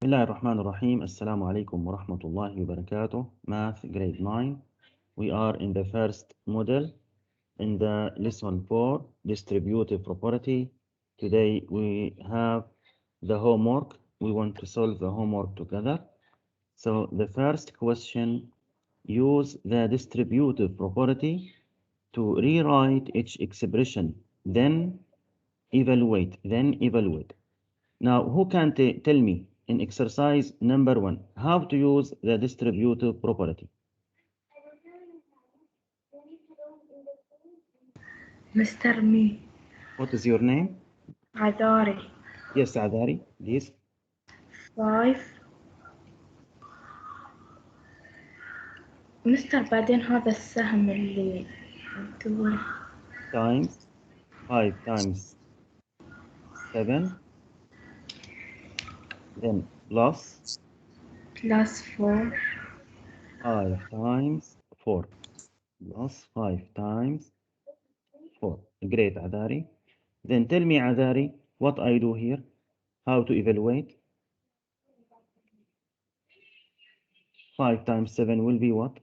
بسم الله الرحمن الرحيم. السلام عليكم ورحمة الله وبركاته. Math grade 9. We are in the first model in the lesson 4, distributive property. Today we have the homework. We want to solve the homework together. So the first question, use the distributive property to rewrite each expression, then evaluate. Now, who can tell me in exercise number 1 how to use the distributive property? Mr. Me, What is your name? عذاري Yes, Adari, please. 5 مستر بعدين هذا السهم اللي تقول Times 5 times 7, then plus plus 4 5 times 4, plus 5 times 4. Great, Adari. Then tell me, Adari, what I do here, how to evaluate. 5 times 7 will be what?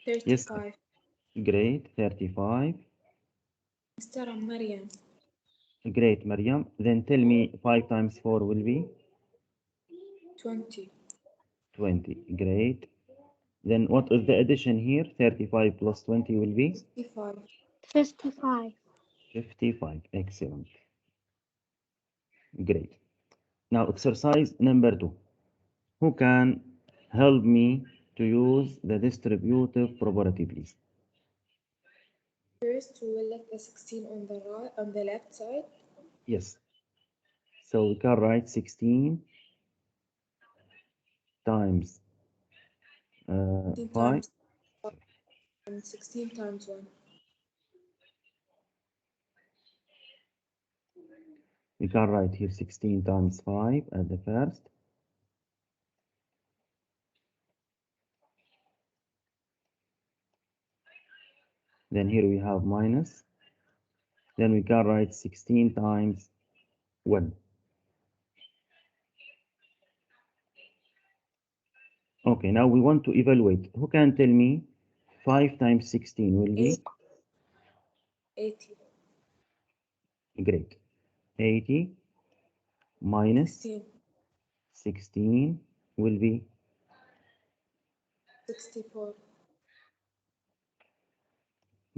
Yes, 35. great, 35. Mr. Maryam. Great, Maryam. Then tell me 5 times 4 will be? 20. 20. Great. Then what is the addition here? 35 plus 20 will be? 55. 55. 55. Excellent. Great. Now exercise number 2. Who can help me to use the distributive property, please? First, we will let the 16 on the left side. Yes. So we can write 16 times 16 5. times 5 and 16 times 1. We can write here 16 times 5 at the first. Then here we have minus. Then we can write 16 times 1. Okay, now we want to evaluate. Who can tell me 5 times 16 will be? 80. Great. 80 minus 16 will be? 64.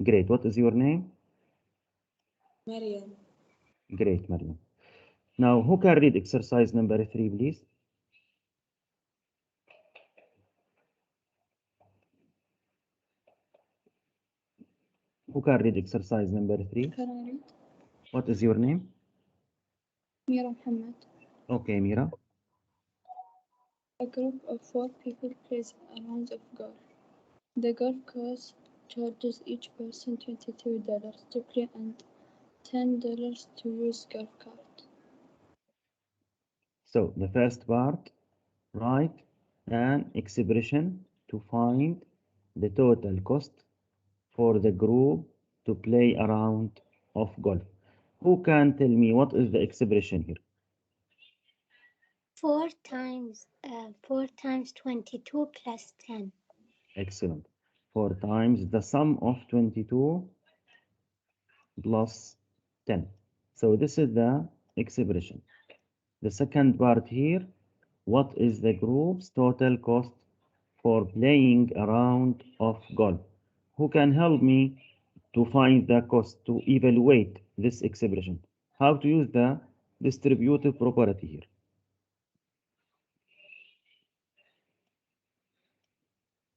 Great. What is your name? Maryam. Great, Maryam. Now, who can read exercise number 3, please? Who can read exercise number 3? Can I read? What is your name? Mira Muhammad. Okay, Mira. A group of 4 people plays a round of golf. The golf course charges each person $22 to play and $10 to use golf cart. So, the first part, write an expression to find the total cost for the group to play a round of golf. Who can tell me what is the expression here? 4 times 22 plus 10. Excellent. 4 times the sum of 22 plus 10. So this is the expression. The second part here, what is the group's total cost for playing a round of golf? Who can help me to find the cost, to evaluate this expression? How to use the distributive property here?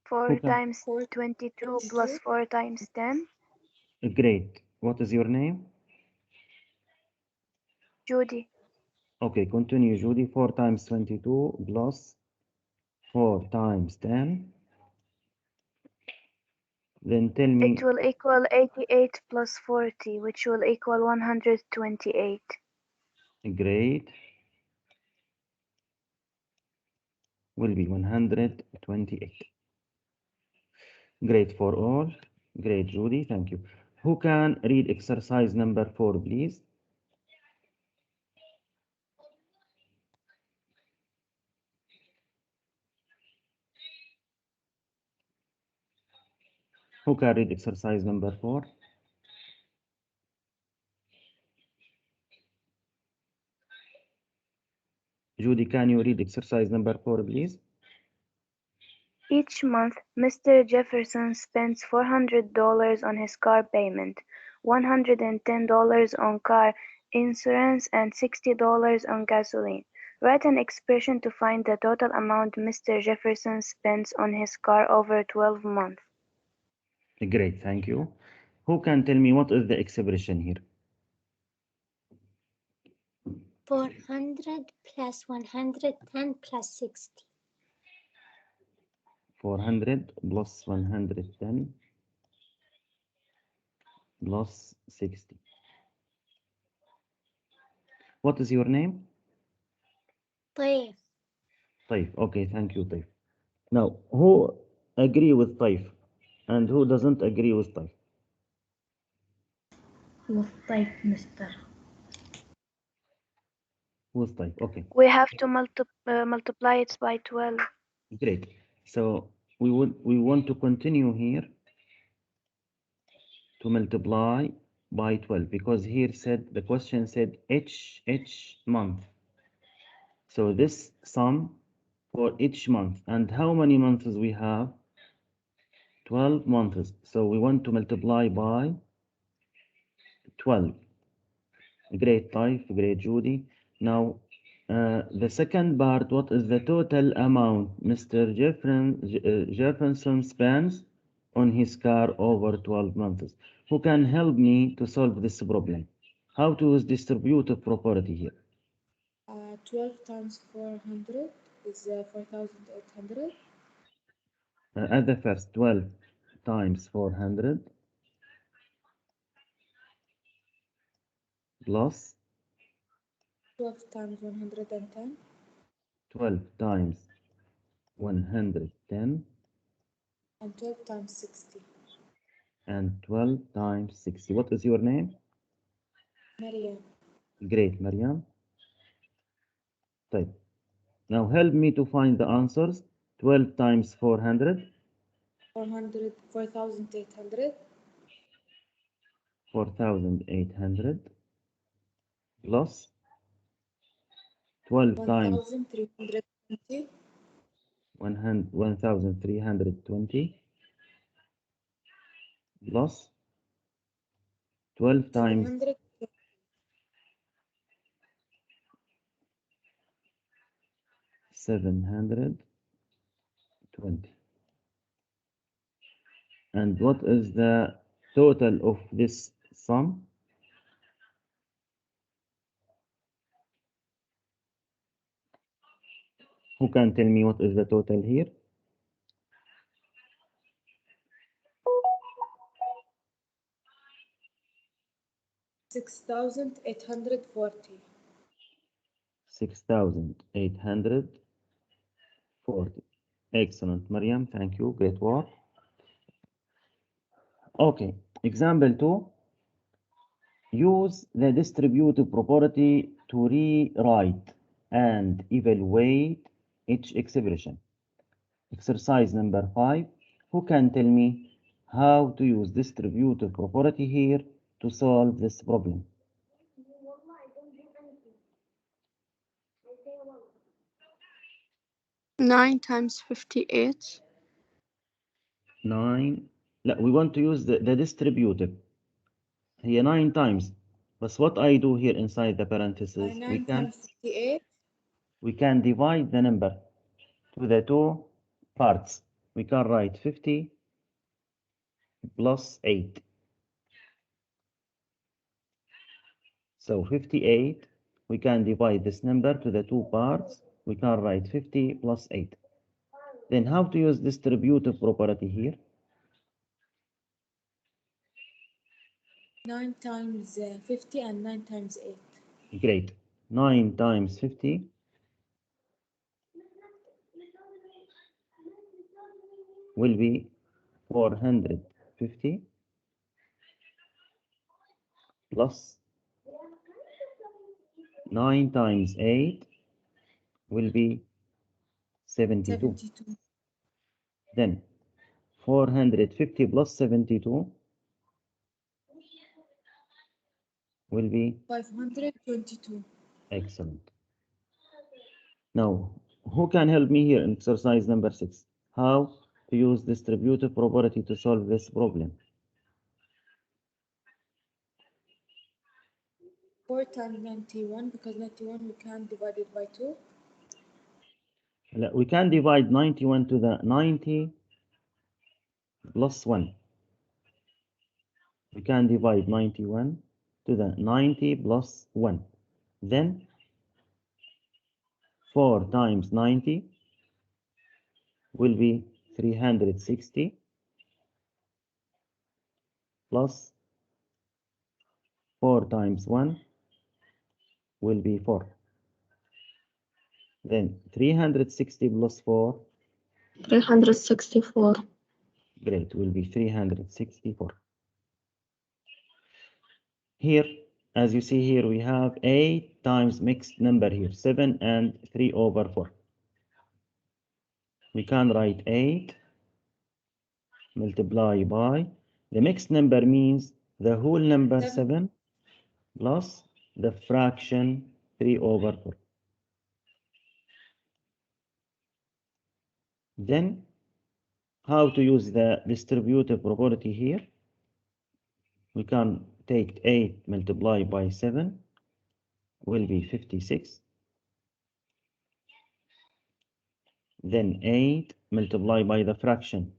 4 Who can? times 22 plus 4 times 10. Great. What is your name? Judy. Okay, continue, Judy. 4 times 22 plus 4 times 10. Then tell me. It will equal 88 plus 40, which will equal 128. Great. Will be 128. Great for all. Great, Judy. Thank you. Who can read exercise number 4, please? Who can read exercise number 4? Judy, can you read exercise number 4, please? Each month, Mr. Jefferson spends $400 on his car payment, $110 on car insurance, and $60 on gasoline. Write an expression to find the total amount Mr. Jefferson spends on his car over 12 months. Great, thank you. Who can tell me what is the expression here? 400 plus 110 plus 60. 400 plus 110 plus 60. What is your name? طيب. طيب. Okay, thank you, طيب. Now, who agree with طيب and who doesn't agree with طيب? والطيب مستر. With طيب, okay. We have to multiply it by 12. Great. So we want to continue here to multiply by 12 because here said the question said each month. So this sum for each month, and how many months we have? 12 months. So we want to multiply by 12. Great, Taif, great, Judy. Now, the second part, what is the total amount Mr. Jefferson spends on his car over 12 months? Who can help me to solve this problem? How to use distributive property here? 12 times 400 is 4,800. At the first, 12 times 400 plus 12 times 110. 12 times 110 And 12 times 60. and 12 times 60. What is your name? Maryam. Great, Maryam. طيب. Now help me to find the answers. 12 times 400. 4,800. 4,800 plus 12 times 1,320. 1,320 plus 12 times 700. 720. And what is the total of this sum? Who can tell me what is the total here? 6,840. 6,840. Excellent, Mariam. Thank you. Great work. Okay. Example 2. Use the distributive property to rewrite and evaluate each expression. Exercise number 5. Who can tell me how to use distributive property here to solve this problem? 9 times 58. 9. We want to use the distributive. Here 9 times. But what I do here inside the parentheses, 9 times 58. we can divide the number to the two parts. We can write 50 plus 8. So 58, we can divide this number to the two parts. We can write 50 plus 8. Then how to use distributive property here? 9 times 50 and 9 times 8. Great. 9 times 50 will be 450 plus 9 times 8 will be 72. 72. Then 450 plus 72 will be 522. excellent. Now, who can help me here in exercise number 6? How to use distributive property to solve this problem? 4 times 91, because 91 we can divide it by 2. We can divide 91 to the 90 plus 1. We can divide 91 to the 90 plus 1. Then 4 times 90 will be 360 plus 4 times 1 will be 4. Then 360 plus 4, 364. great, will be 364. Here, as you see here, we have 8 times mixed number here, 7 and 3 over 4. We can write 8 multiply by, the mixed number means the whole number 7 plus the fraction 3 over 4. Then, how to use the distributive property here? We can take 8 multiplied by 7 will be 56. Then 8 multiplied by the fraction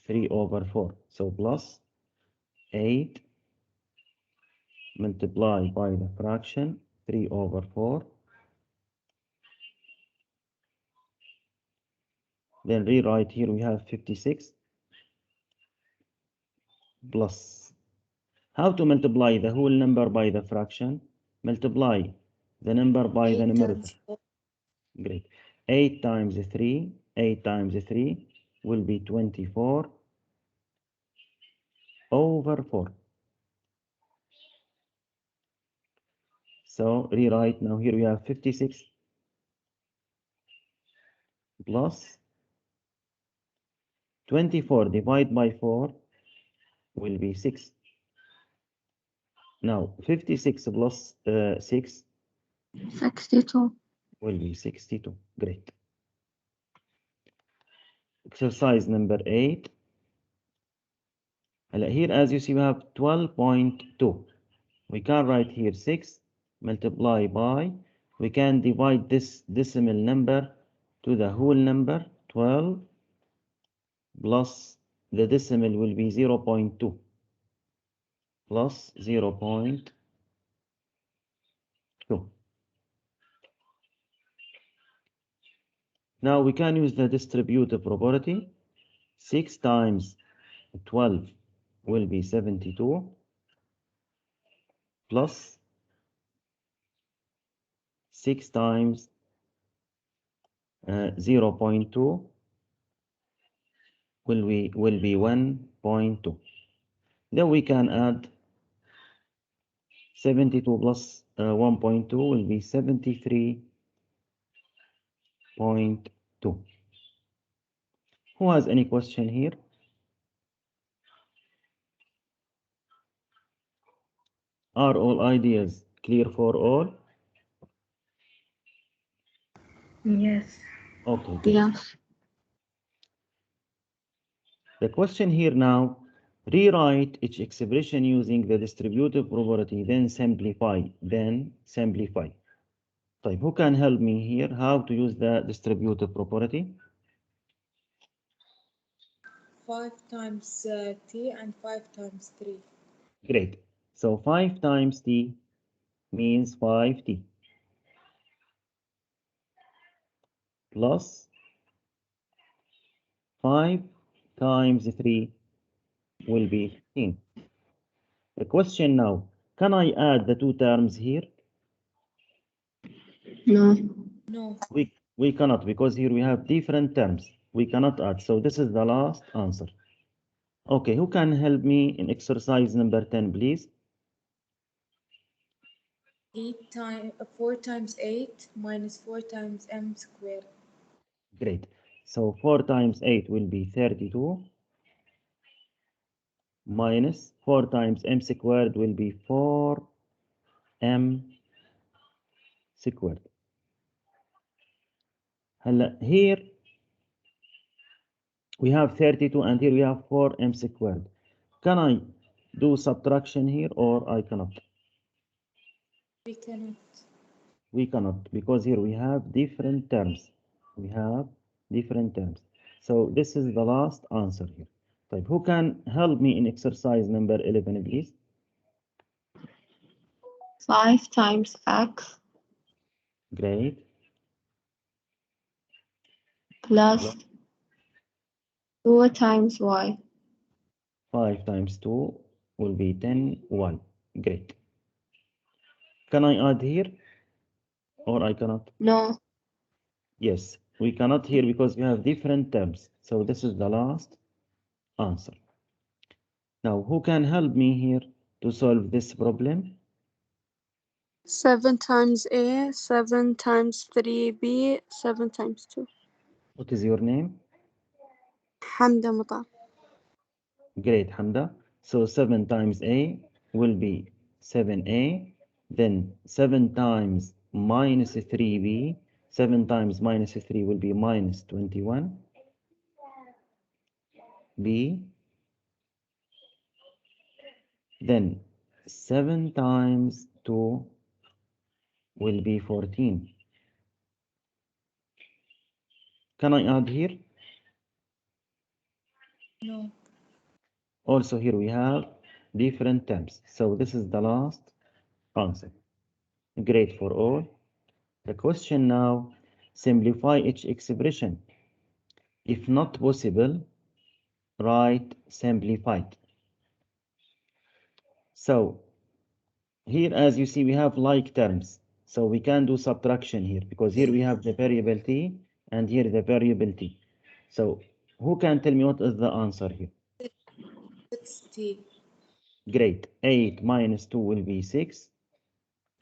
3 over 4. So plus 8 multiplied by the fraction 3 over 4. Then rewrite here we have 56 plus. How to multiply the whole number by the fraction? Multiply the number by the 8 numerator. times 4. Great. 8 times 3, 8 times 3 will be 24 over 4. So rewrite now here we have 56 plus 24 divided by 4 will be 6. Now 56 plus 6 62. will be 62. Great. Exercise number 8. Here as you see we have 12.2. We can write here 6 multiply by, we can divide this decimal number to the whole number, 12 plus the decimal will be 0.2 plus 0.2. Now we can use the distributive property. 6 times 12 will be 72 plus 6 times 0.2 will be 1.2. Then we can add 72 plus 1.2 will be 73.2. Who has any question here? Are all ideas clear for all? Yes. Okay. Good. Yes. The question here now, rewrite each expression using the distributive property, then simplify. طيب, who can help me here? How to use the distributive property? 5 times t and 5 times 3. Great. So 5 times t means 5t plus 5 times 3 will be 15. The question now, can I add the two terms here? No. No. We cannot, because here we have different terms. We cannot add. So this is the last answer. Okay, who can help me in exercise number 10, please? 4 times 8 minus 4 times m squared. Great. So 4 times 8 will be 32 minus 4 times m squared will be 4m squared. Here we have 32 and here we have 4m squared. Can I do subtraction here or I cannot? We cannot. We cannot, because here we have different terms. We have different terms. So this is the last answer here. طيب, who can help me in exercise number 11, please? 5 times x Great. plus 2 times y. 5 times 2 will be 10y. Great. Can I add here or I cannot? No. Yes, we cannot here because we have different terms. So this is the last answer. Now, who can help me here to solve this problem? 7 times A, 7 times 3B, 7 times 2. What is your name? Hamda Muta. Great, Hamda. So 7 times A will be 7A. Then 7 times minus 3B. 7 times minus 3 will be minus 21. B. Then 7 times 2 will be 14. Can I add here? No. Also here we have different terms. So this is the last answer. Great for all. The question now, simplify each expression. If not possible, write simplified. So here, as you see, we have like terms. So we can do subtraction here because here we have the variable t and here the variable t. So who can tell me what is the answer here? 60. Great. 8 minus 2 will be 6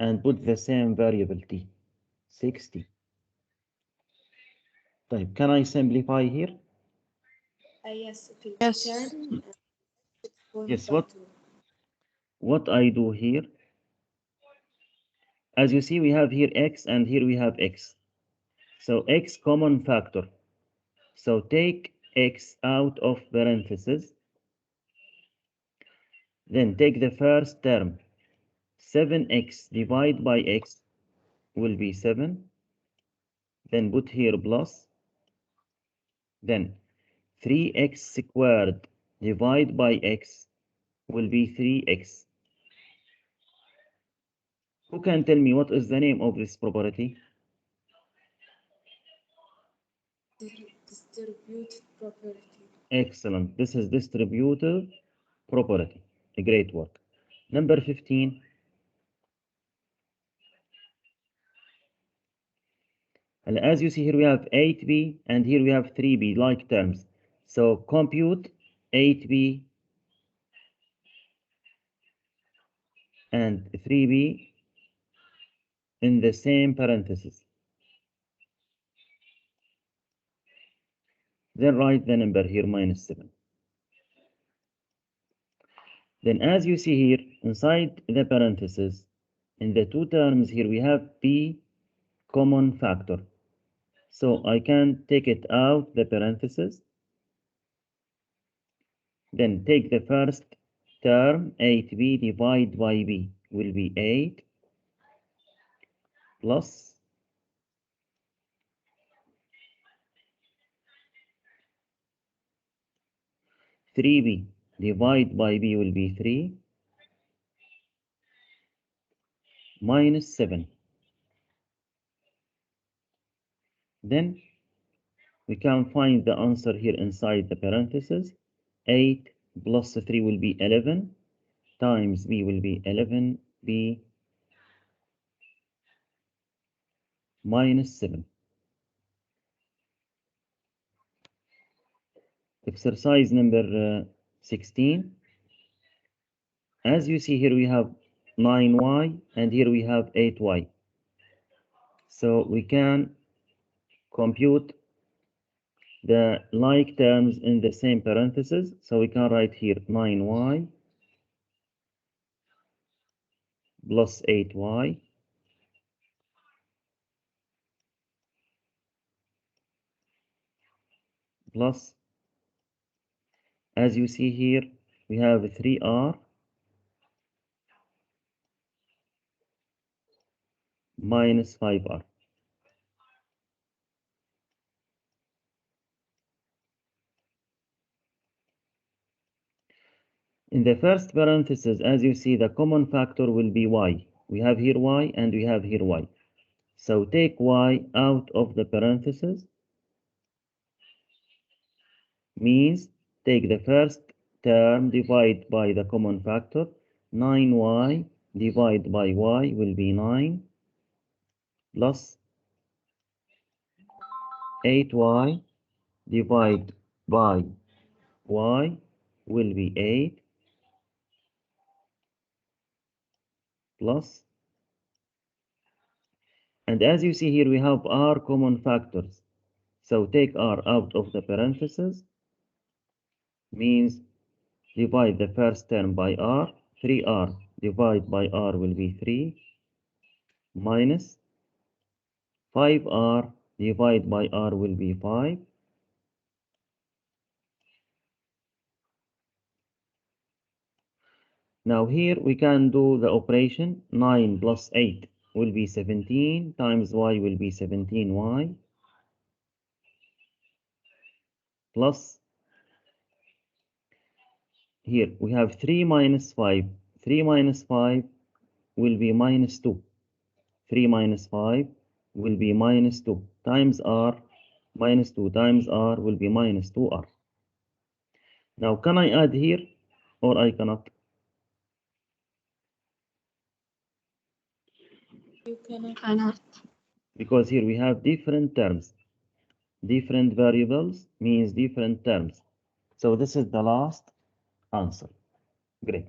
and put the same variable t, 60. Type. Can I simplify here? Yes, it will be Yes. 10. Yes, what I do here, as you see, we have here x and here we have x. So x common factor. So take x out of parentheses. Then take the first term. 7x divided by x will be 7. Then put here plus. Then 3x squared divided by x will be 3x. Who can tell me what is the name of this property? Distributive property. Excellent. This is distributive property. A great work. Number 15. And as you see here, we have 8b and here we have 3b like terms. So compute 8b and 3b in the same parentheses. Then write the number here minus 7. Then as you see here, inside the parentheses, in the two terms here, we have b common factor. So I can take it out the parentheses. Then take the first term, 8b divided by b will be 8 plus 3b divided by b will be 3 minus 7. Then we can find the answer here inside the parentheses. 8 plus 3 will be 11 times b will be 11b minus 7. Exercise number 16. As you see here, we have 9y and here we have 8y. So we can compute the like terms in the same parentheses. So we can write here 9y plus 8y plus, as you see here, we have 3r minus 5r. In the first parenthesis, as you see, the common factor will be y. We have here y and we have here y. So take y out of the parenthesis, means take the first term, divide by the common factor. 9y divided by y will be 9 plus 8y divided by y will be 8 plus, and as you see here, we have r common factors. So take r out of the parentheses, means divide the first term by r. 3r divided by r will be 3 minus 5r divided by r will be 5 . Now here we can do the operation. 9 plus 8 will be 17 times y will be 17y plus, here we have 3 minus 5. 3 minus 5 will be minus 2. 3 minus 5 will be minus 2 times r. Minus 2 times r will be minus 2r. Now can I add here or I cannot? You cannot. Cannot. Because here we have different terms. Different variables means different terms. So this is the last answer. Great.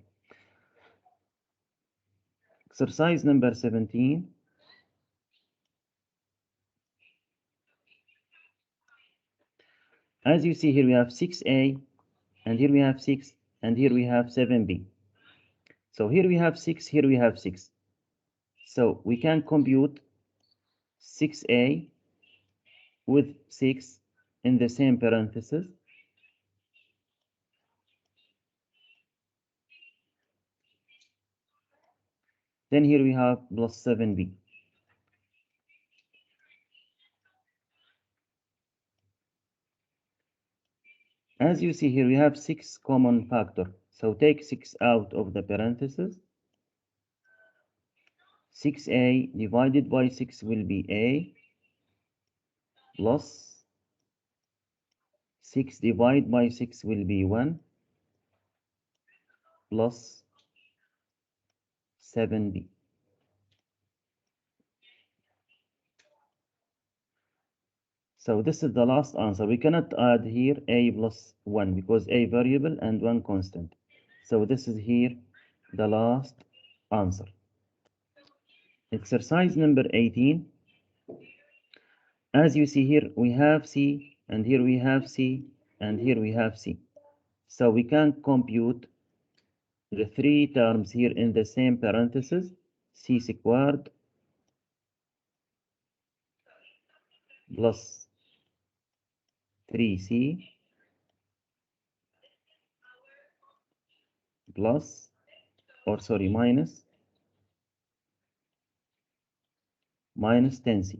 Exercise number 17. As you see here, we have 6a, and here we have 6, and here we have 7b. So here we have 6, here we have 6. So we can compute 6a with 6 in the same parenthesis. Then here we have plus 7b. As you see here, we have 6 common factor. So take 6 out of the parenthesis. 6a divided by 6 will be a plus 6 divided by 6 will be 1 plus 7b. So this is the last answer. We cannot add here a plus 1 because a variable and 1 constant. So this is here the last answer. Exercise number 18. As you see here, we have C, and here we have C, and here we have C. So we can compute the 3 terms here in the same parenthesis, C squared plus 3C plus, or sorry, minus 10C.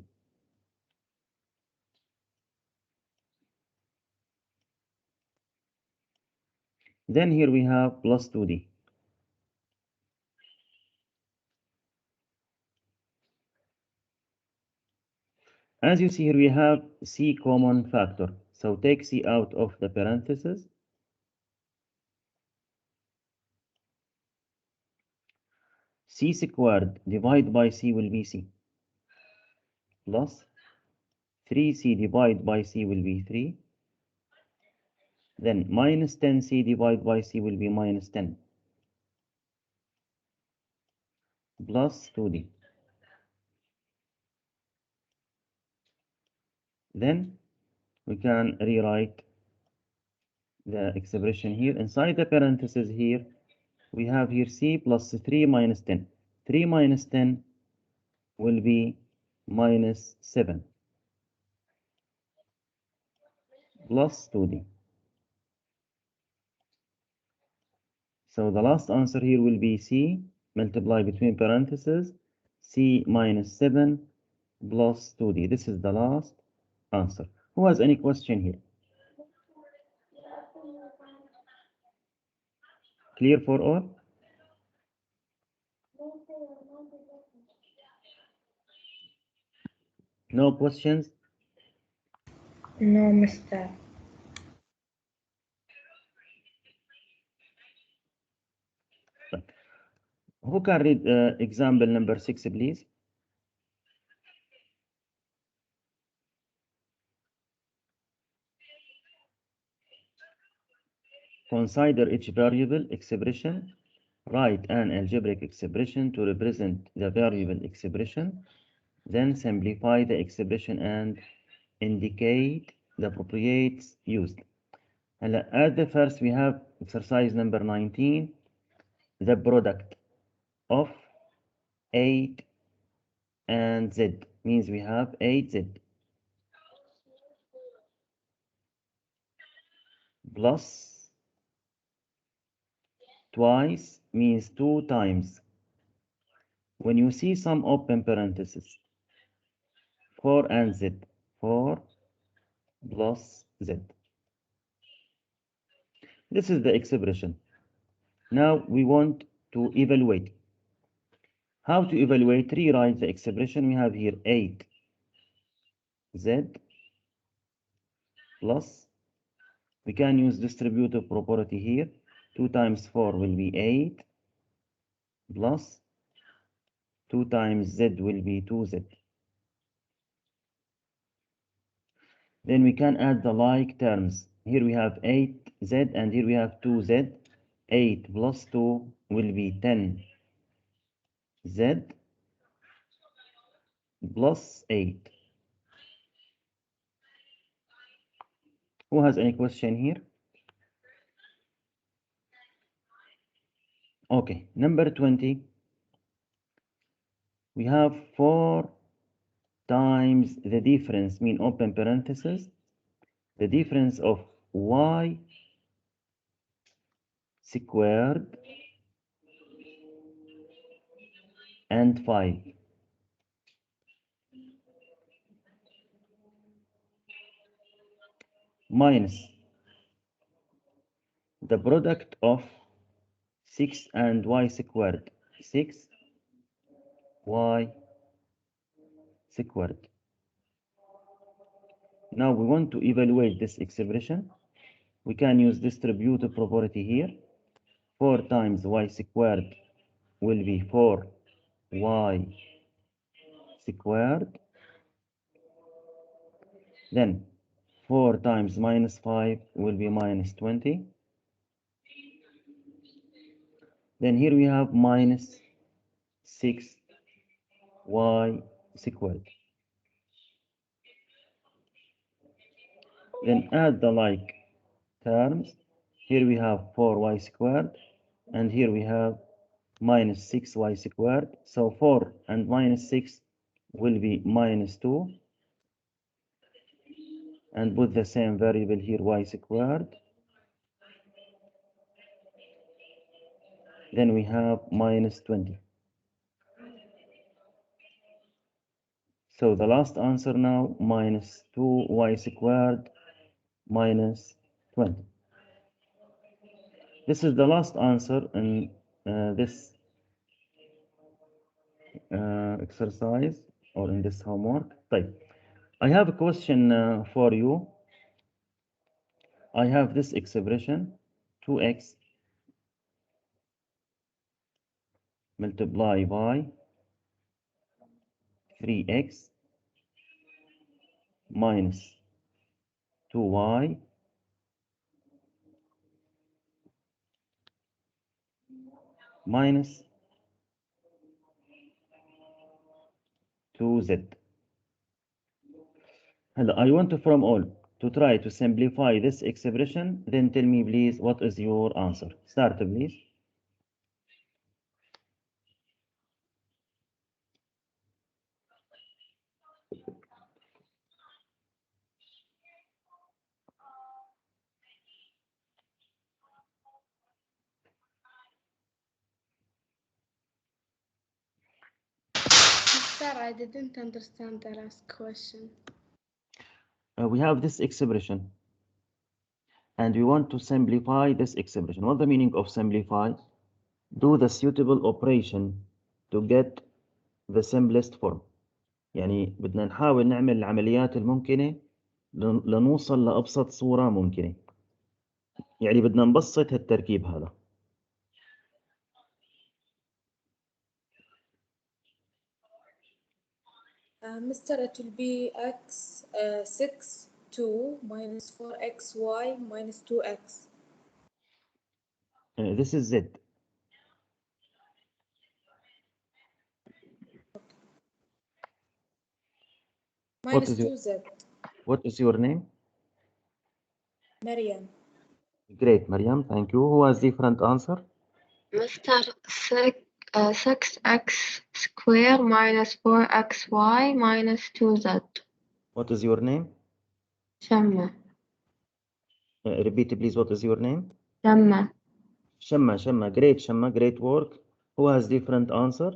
Then here we have plus 2D. As you see here, we have C common factor. So take C out of the parenthesis. C squared divided by C will be C plus 3C divided by C will be 3. Then minus 10C divided by C will be minus 10 plus 2D. Then we can rewrite the expression here. Inside the parentheses here, we have here c plus 3 minus 10. 3 minus 10 will be minus 7 plus 2d. So the last answer here will be c, multiply between parentheses, c minus 7 plus 2d. This is the last answer. Who has any question here? Clear for all? No questions? No, Mister. Who can read example number 6, please? Consider each variable expression. Write an algebraic expression to represent the variable expression. Then simplify the expression and indicate the appropriate used. At the first, we have exercise number 19, the product of 8 and z, means we have 8z plus twice means 2 times. When you see some open parentheses, 4 and z, 4 plus z. This is the expression. Now we want to evaluate. How to evaluate? Rewrite the expression. We have here 8z plus, we can use distributive property here. 2 times 4 will be 8 plus 2 times z will be 2z. Then we can add the like terms. Here we have 8z and here we have 2z. 8 plus 2 will be 10z plus 8. Who has any question here? Okay, number 20. We have 4 times the difference, mean open parentheses, the difference of y squared and 5 minus the product of 6 and y squared, 6 y squared. Now we want to evaluate this expression. We can use distributive property here. 4 times y squared will be 4y squared. Then 4 times minus 5 will be minus 20. Then here we have minus 6y squared. Then add the like terms. Here we have 4y squared and here we have minus 6y squared. So 4 and minus 6 will be minus 2. And put the same variable here, y squared. Then we have minus 20. So the last answer now, minus 2y squared minus 20. This is the last answer in this exercise or in this homework. Type. I have a question for you. I have this expression, 2x multiply by 3x minus 2y minus 2z. Hello, I want to from all. to try to simplify this expression, then tell me please what is your answer. Start please. Sir, I didn't understand the last question. We have this expression and we want to simplify this expression. What's the meaning of simplify? Do the suitable operation to get the simplest form. يعني بدنا نحاول نعمل العمليات الممكنة لنوصل لأبسط صورة ممكنة. يعني بدنا نبسط التركيب هذا. Mr. it will be x 6 2 minus 4xy minus 2x. This is Z. Minus is your- 2z. What is your name? Maryam. Great, Mariam. Thank you. Who has different answer? Mr. 6x square minus 4xy minus 2z. What is your name? Shamma. Repeat please. What is your name? Shamma. Shamma. Shamma. Great, Shamma. Great work. Who has different answer?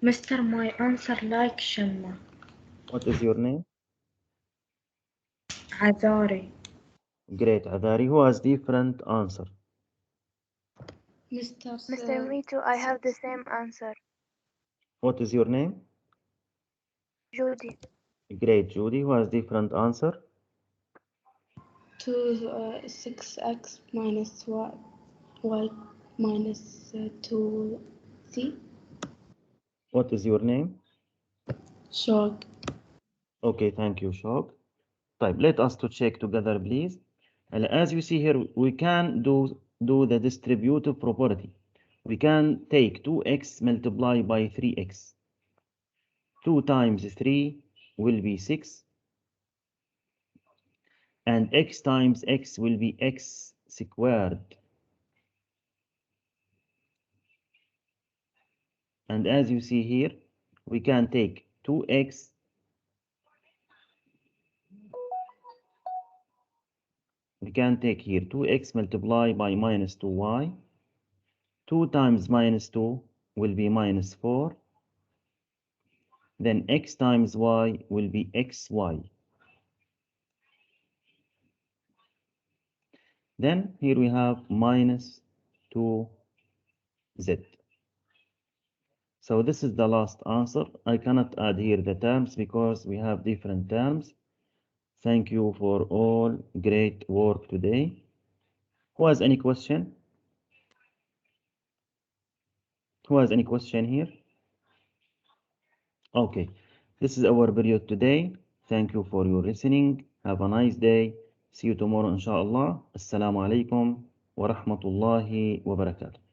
Mr. My answer like Shamma. What is your name? Azari. Great, Adari. Who has different answer? Mr. Me too, I have the same answer. What is your name? Judy. Great, Judy. Who has different answer? 6x minus y minus 2z. What is your name? Shog. Okay, thank you, Shog. طيب, let us to check together, please. And as you see here, we can do the distributive property. We can take 2x multiplied by 3x. 2 times 3 will be 6. And x times x will be x squared. And as you see here, we can take 2x we can take here 2x multiplied by minus 2y. 2 times minus 2 will be minus 4. Then x times y will be xy. Then here we have minus 2z. So this is the last answer. I cannot add here the terms because we have different terms. Thank you for all great work today. Who has any question? Who has any question here? Okay, this is our period today. Thank you for your listening. Have a nice day. See you tomorrow, inshallah. Assalamu alaikum wa rahmatullahi wa barakatuh.